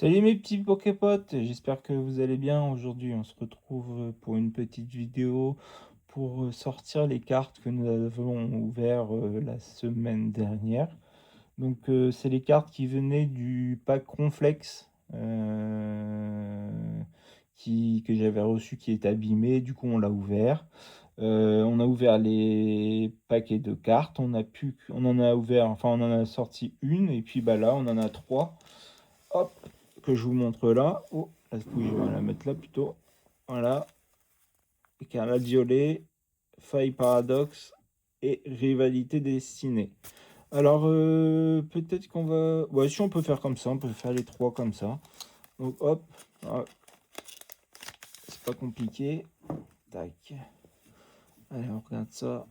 Salut mes petits Poképotes, j'espère que vous allez bien. Aujourd'hui, on se retrouve pour une petite vidéo pour sortir les cartes que nous avons ouvertes la semaine dernière. Donc, c'est les cartes qui venaient du pack Ronflex que j'avais reçu qui est abîmé. Du coup, on l'a ouvert. On a ouvert les paquets de cartes. On en a ouvert, enfin, on en a sorti une et puis bah là, on en a trois. Hop, que je vous montre là. Oh, la couille, je vais la mettre là plutôt. Voilà. Écarlate violet, faille paradoxe et rivalité destinée. Alors, peut-être qu'on va... Ouais, si on peut faire comme ça, on peut faire les trois comme ça. Donc, hop. Ah, c'est pas compliqué. Tac. Allez, on regarde ça.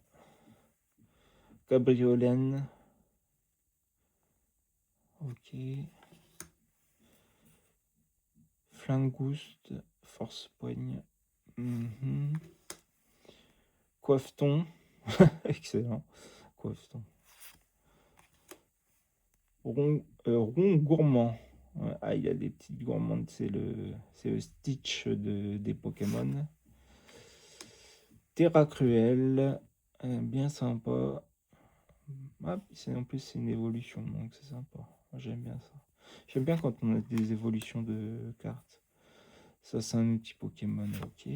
Cabriolène. Ok. Flingouste. Force poigne. Mhm. Coiffeton. Excellent. Coiffeton. Rond gourmand. Ouais, ah, il y a des petites gourmandes, c'est le Stitch des Pokémon. Terra Cruel, bien sympa. Ah, en plus, c'est une évolution, donc c'est sympa. J'aime bien ça. J'aime bien quand on a des évolutions de cartes. Ça, c'est un outil Pokémon, ok.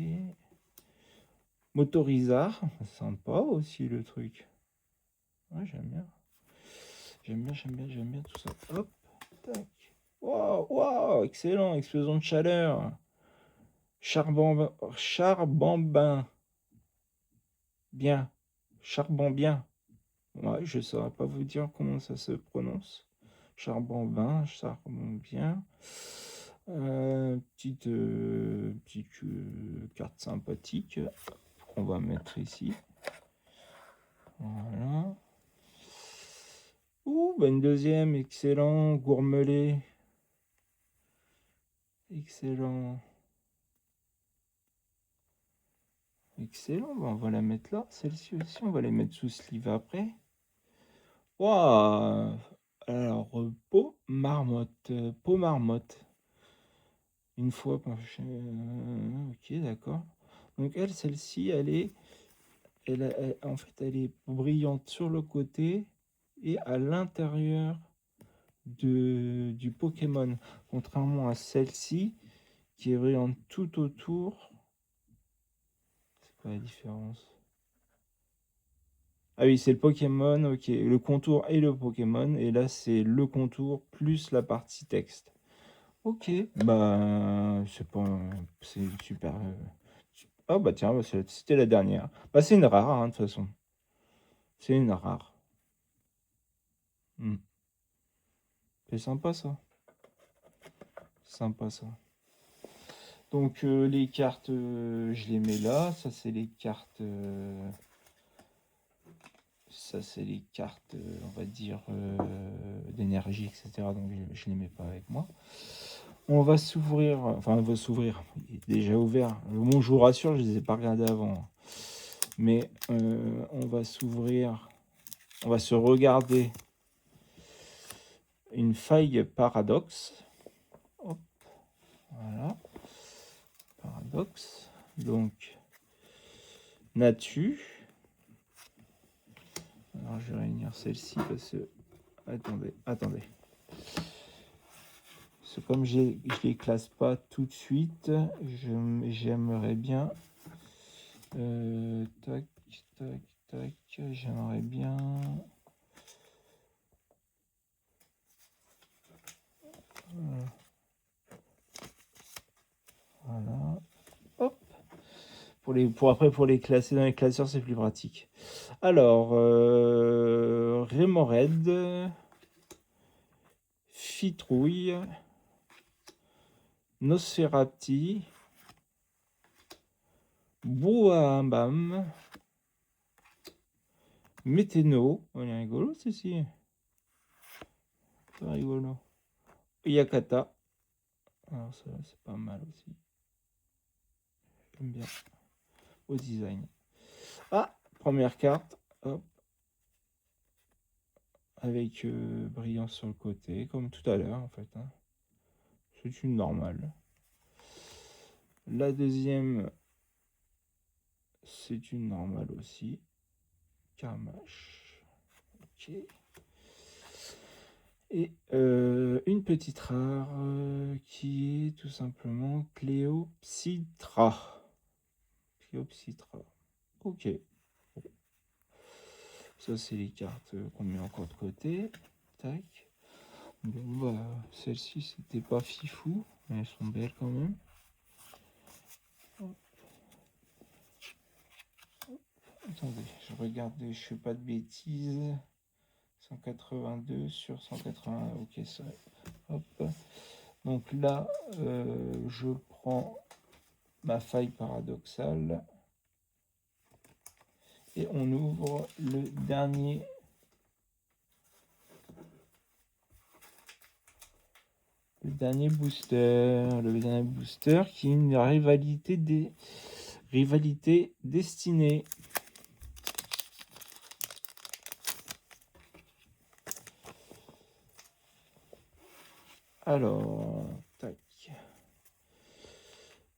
Motorizard, sympa aussi le truc. Ouais, j'aime bien. J'aime bien tout ça. Hop, tac. Waouh, waouh, excellent, explosion de chaleur. Charbambin. Bien. Charbambien. Ouais, je ne saurais pas vous dire comment ça se prononce. Charbambin, charbambien. Petite carte sympathique qu'on va mettre ici. Voilà. Ouh, bah une deuxième, excellent. Gourmelet. Excellent. Excellent, bah, on va la mettre là. Celle-ci aussi, on va les mettre sous sleeve après. Waouh! Alors, peau marmotte. Une fois par ok, d'accord. Donc elle, celle-ci, en fait, elle est brillante sur le côté et à l'intérieur du Pokémon. Contrairement à celle-ci, qui est brillante tout autour. C'est quoi la différence? Ah oui, c'est le Pokémon, ok. Le contour et le Pokémon. Et là, c'est le contour plus la partie texte. Ok, bah, c'est super. Ah bah tiens, bah, c'était la dernière. Bah c'est une rare, hein, de toute façon. C'est une rare. Hmm. C'est sympa ça. Sympa ça. Donc les cartes, je les mets là. Ça c'est les cartes. Ça c'est les cartes, on va dire, d'énergie, etc. Donc je les mets pas avec moi. On va s'ouvrir, enfin on va s'ouvrir, il est déjà ouvert. Bon, je vous rassure, je ne les ai pas regardés avant. Mais on va s'ouvrir, on va se regarder une faille paradoxe. Hop, voilà, paradoxe. Donc, Natu. Alors je vais réunir celle-ci parce que... Attendez. Parce que comme je les classe pas tout de suite, j'aimerais bien... tac, tac, j'aimerais bien... Voilà. Hop. Pour les classer dans les classeurs, c'est plus pratique. Alors, Rémored, Fitrouille, Nosferati, Bouahambam, Météno, on est rigolo ceci. C'est rigolo. Yakata. Alors ça c'est pas mal aussi. J'aime bien. Au design. Ah, première carte. Hop. Avec brillance sur le côté, comme tout à l'heure en fait. Hein. c'est une normale. La deuxième, c'est une normale aussi. Carmache. Ok. Et une petite rare qui est tout simplement Cléopsitra. Cléopsitra. Ok. Ça, c'est les cartes qu'on met encore de côté. Tac. Bon, bah, celles-ci, c'était pas fifou, mais elles sont belles quand même. Attendez, je regarde, je fais pas de bêtises. 182 sur 180, ok, ça. Hop. Donc là, je prends ma faille paradoxale et on ouvre le dernier booster. Le dernier booster qui est une rivalité destinée. Alors, tac.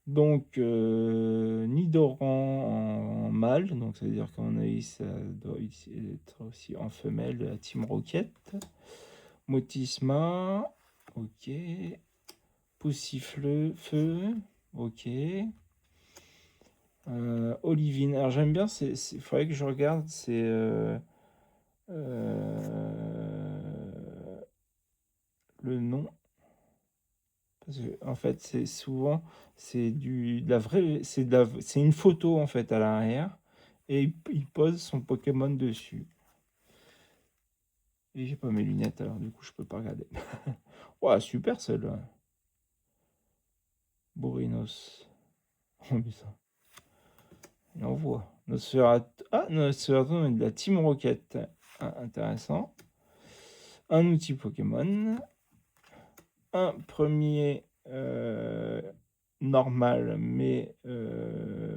Donc, Nidoran en mâle, donc ça veut dire qu'à mon avis, ça doit être aussi en femelle, la Team Rocket. Motisma, ok. Poussifleux, feu, ok. Olivine, alors j'aime bien, il faudrait que je regarde, c'est le nom. Parce que, en fait, c'est souvent, c'est de la vraie, c'est une photo en fait à l'arrière et il pose son Pokémon dessus. Et j'ai pas mes lunettes alors du coup je peux pas regarder. Ouais, super celle-là. Bourrinos. Oh putain. Et on voit. Nosferatu. Ah, Nosferatu de la Team Rocket. Ah, intéressant. Un outil Pokémon. Un premier normal mais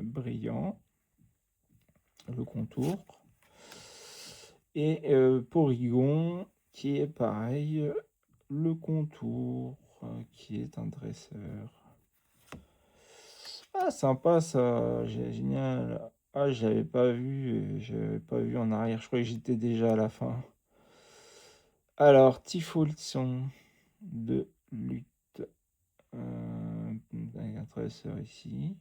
brillant. Le contour. Et Porygon qui est pareil. Le contour qui est un dresseur. Ah, sympa ça, génial. Ah, j'avais pas vu en arrière, je croyais que j'étais déjà à la fin. Alors, Tifolson de lutte. Avec un traceur ici.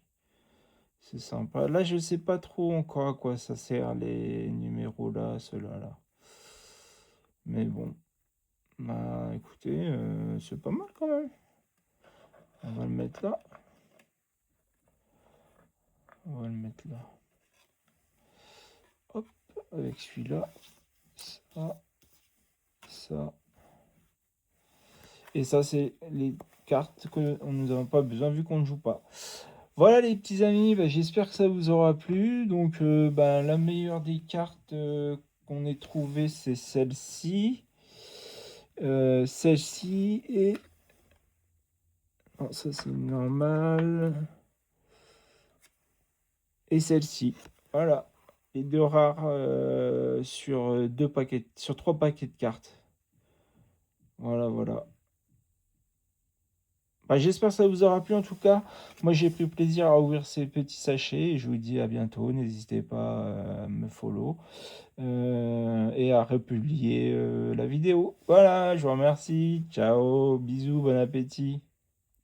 C'est sympa. Là, je sais pas trop encore à quoi ça sert les numéros là, ceux-là là. Mais bon. Bah écoutez, c'est pas mal quand même. On va le mettre là. On va le mettre là. Hop, avec celui-là. Ça. Et ça, c'est les cartes que nous n'avons pas besoin vu qu'on ne joue pas. Voilà les petits amis, bah, j'espère que ça vous aura plu. Donc bah, la meilleure des cartes qu'on ait trouvées, c'est celle-ci. Celle-ci et... Non, ça c'est normal. Et celle-ci. Voilà. Les deux rares sur sur 3 paquets de cartes. Voilà, voilà. Bah, j'espère que ça vous aura plu en tout cas. Moi j'ai pris plaisir à ouvrir ces petits sachets et je vous dis à bientôt. N'hésitez pas à me follow et à republier la vidéo. Voilà, je vous remercie. Ciao, bisous, bon appétit.